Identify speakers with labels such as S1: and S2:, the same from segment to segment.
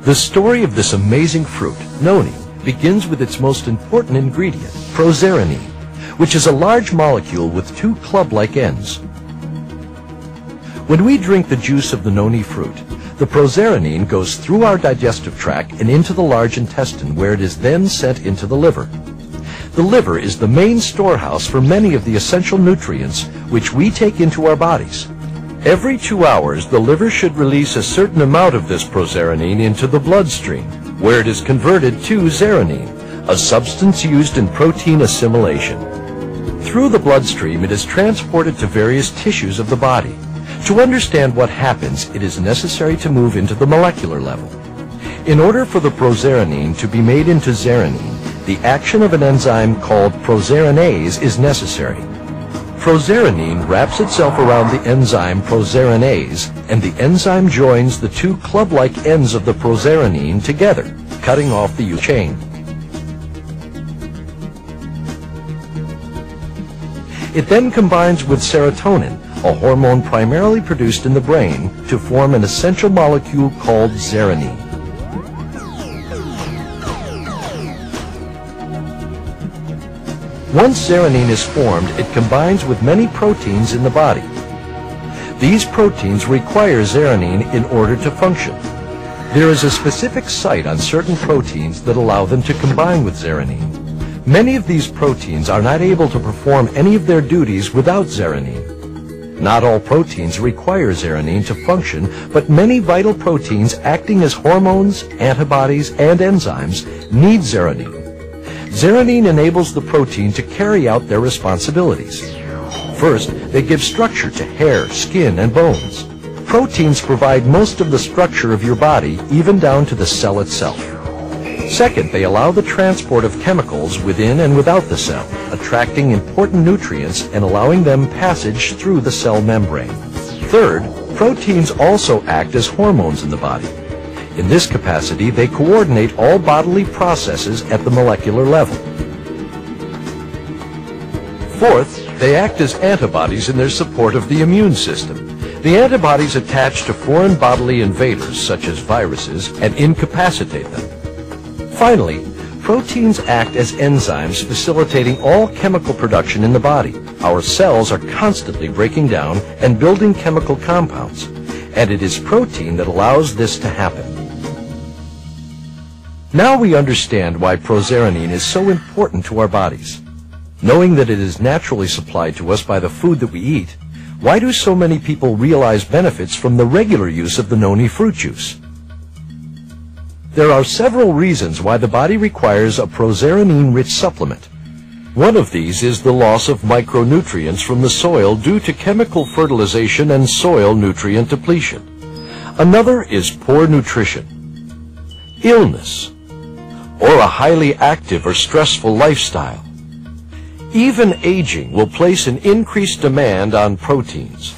S1: The story of this amazing fruit, NONI, begins with its most important ingredient, proserenine, which is a large molecule with two club-like ends. When we drink the juice of the NONI fruit, the proserenine goes through our digestive tract and into the large intestine, where it is then sent into the liver. The liver is the main storehouse for many of the essential nutrients which we take into our bodies. Every 2 hours, the liver should release a certain amount of this proserenine into the bloodstream, where it is converted to zeranine, a substance used in protein assimilation. Through the bloodstream, it is transported to various tissues of the body. To understand what happens, it is necessary to move into the molecular level. In order for the proserenine to be made into zeranine, the action of an enzyme called proserinase is necessary. Proserenine wraps itself around the enzyme proserinase, and the enzyme joins the two club-like ends of the proserenine together, cutting off the U chain. It then combines with serotonin, a hormone primarily produced in the brain, to form an essential molecule called zeranine. Once zeranine is formed, it combines with many proteins in the body. These proteins require zeranine in order to function. There is a specific site on certain proteins that allow them to combine with zeranine. Many of these proteins are not able to perform any of their duties without zeranine. Not all proteins require zeranine to function, but many vital proteins acting as hormones, antibodies, and enzymes need zeranine. Zeranine enables the protein to carry out their responsibilities. First, they give structure to hair, skin, and bones. Proteins provide most of the structure of your body, even down to the cell itself. Second, they allow the transport of chemicals within and without the cell, attracting important nutrients and allowing them passage through the cell membrane. Third, proteins also act as hormones in the body. In this capacity, they coordinate all bodily processes at the molecular level. Fourth, they act as antibodies in their support of the immune system. The antibodies attach to foreign bodily invaders, such as viruses, and incapacitate them. Finally, proteins act as enzymes facilitating all chemical production in the body. Our cells are constantly breaking down and building chemical compounds, and it is protein that allows this to happen. Now we understand why proserenine is so important to our bodies. Knowing that it is naturally supplied to us by the food that we eat, why do so many people realize benefits from the regular use of the NONI fruit juice? There are several reasons why the body requires a proserenine-rich supplement. One of these is the loss of micronutrients from the soil due to chemical fertilization and soil nutrient depletion. Another is poor nutrition, illness, or a highly active or stressful lifestyle. Even aging will place an increased demand on proteins.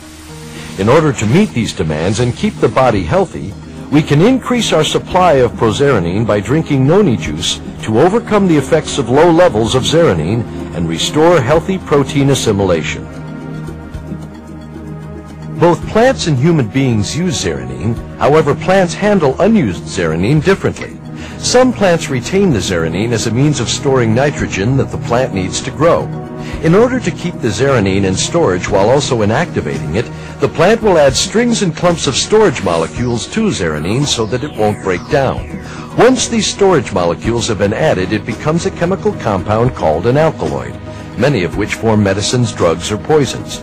S1: In order to meet these demands and keep the body healthy, we can increase our supply of proserenine by drinking NONI juice to overcome the effects of low levels of zeranine and restore healthy protein assimilation. Both plants and human beings use zeranine. However, plants handle unused zeranine differently. Some plants retain the zeranine as a means of storing nitrogen that the plant needs to grow. In order to keep the zeranine in storage while also inactivating it, the plant will add strings and clumps of storage molecules to zeranine so that it won't break down. Once these storage molecules have been added, it becomes a chemical compound called an alkaloid, many of which form medicines, drugs, or poisons.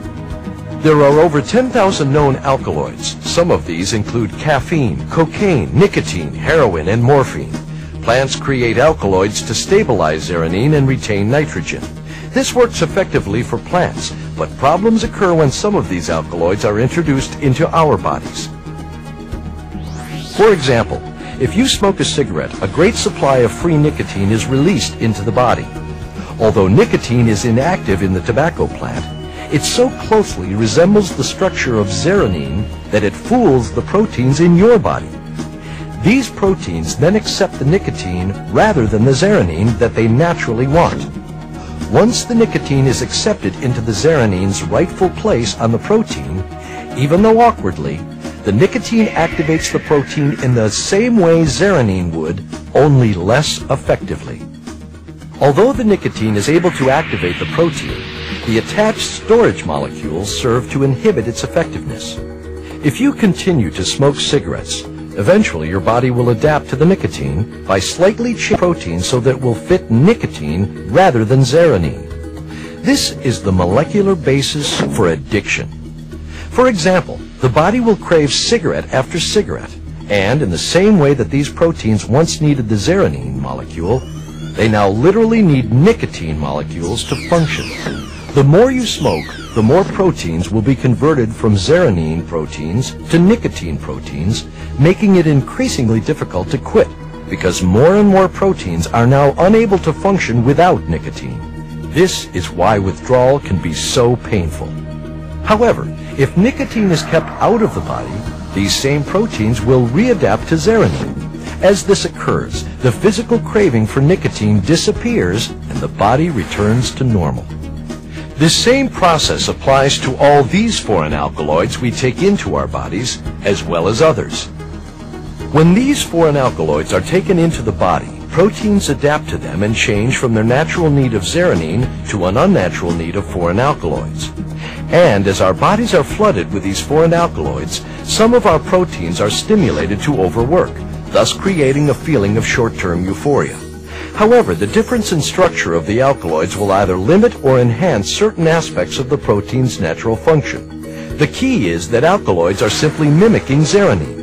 S1: There are over 10,000 known alkaloids. Some of these include caffeine, cocaine, nicotine, heroin, and morphine. Plants create alkaloids to stabilize zeranine and retain nitrogen. This works effectively for plants, but problems occur when some of these alkaloids are introduced into our bodies. For example, if you smoke a cigarette, a great supply of free nicotine is released into the body. Although nicotine is inactive in the tobacco plant, it so closely resembles the structure of zeranine that it fools the proteins in your body. These proteins then accept the nicotine rather than the zeranine that they naturally want. Once the nicotine is accepted into the zeranine's rightful place on the protein, even though awkwardly, the nicotine activates the protein in the same way zeranine would, only less effectively. Although the nicotine is able to activate the protein, the attached storage molecules serve to inhibit its effectiveness. If you continue to smoke cigarettes, eventually your body will adapt to the nicotine by slightly changing protein so that it will fit nicotine rather than zeranine. This is the molecular basis for addiction. For example, the body will crave cigarette after cigarette, and in the same way that these proteins once needed the zeranine molecule, they now literally need nicotine molecules to function. The more you smoke, the more proteins will be converted from zeranine proteins to nicotine proteins, making it increasingly difficult to quit, because more and more proteins are now unable to function without nicotine. This is why withdrawal can be so painful. However, if nicotine is kept out of the body, these same proteins will readapt to zeranine. As this occurs, the physical craving for nicotine disappears and the body returns to normal. This same process applies to all these foreign alkaloids we take into our bodies, as well as others. When these foreign alkaloids are taken into the body, proteins adapt to them and change from their natural need of zeranine to an unnatural need of foreign alkaloids. And as our bodies are flooded with these foreign alkaloids, some of our proteins are stimulated to overwork, thus creating a feeling of short-term euphoria. However, the difference in structure of the alkaloids will either limit or enhance certain aspects of the protein's natural function. The key is that alkaloids are simply mimicking zeranine.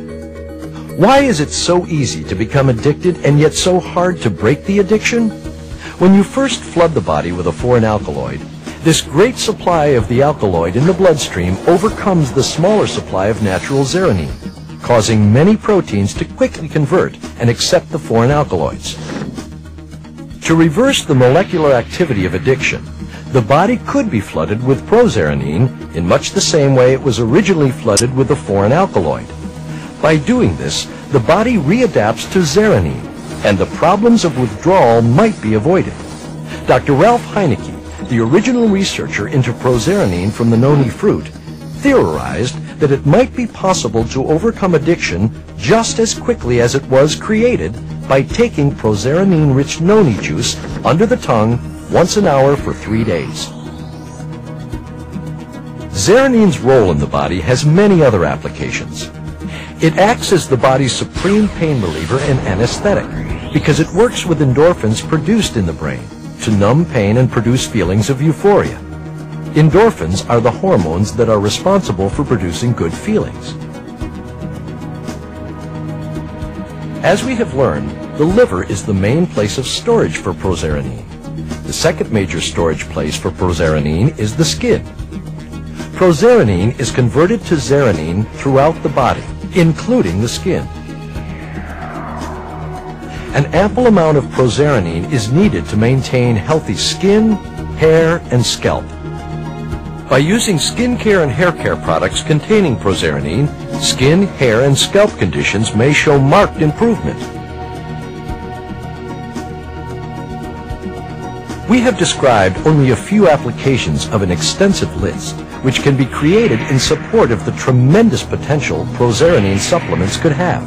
S1: Why is it so easy to become addicted and yet so hard to break the addiction? When you first flood the body with a foreign alkaloid, this great supply of the alkaloid in the bloodstream overcomes the smaller supply of natural zeranine, causing many proteins to quickly convert and accept the foreign alkaloids. To reverse the molecular activity of addiction, the body could be flooded with prozeranine in much the same way it was originally flooded with the foreign alkaloid. By doing this, the body readapts to zeranine, and the problems of withdrawal might be avoided. Dr. Ralph Heineke, the original researcher into prozeranine from the NONI fruit, theorized that it might be possible to overcome addiction just as quickly as it was created by taking prozeranine-rich NONI juice under the tongue once an hour for 3 days. Zeranine's role in the body has many other applications. It acts as the body's supreme pain reliever and anesthetic because it works with endorphins produced in the brain to numb pain and produce feelings of euphoria. Endorphins are the hormones that are responsible for producing good feelings. As we have learned, the liver is the main place of storage for prozeranine. The second major storage place for prozeranine is the skin. Prozeranine is converted to zeranine throughout the body, including the skin. An ample amount of prozeranine is needed to maintain healthy skin, hair, and scalp. By using skincare and hair care products containing prozeranine, skin, hair, and scalp conditions may show marked improvement. We have described only a few applications of an extensive list, which can be created in support of the tremendous potential prozeranine supplements could have.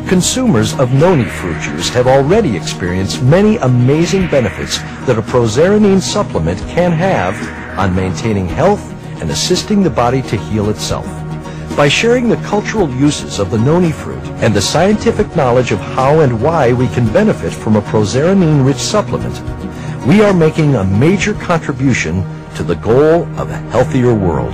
S1: Consumers of NONI fruit juice have already experienced many amazing benefits that a prozeranine supplement can have on maintaining health and assisting the body to heal itself. By sharing the cultural uses of the NONI fruit and the scientific knowledge of how and why we can benefit from a prozeranine-rich supplement, we are making a major contribution to the goal of a healthier world.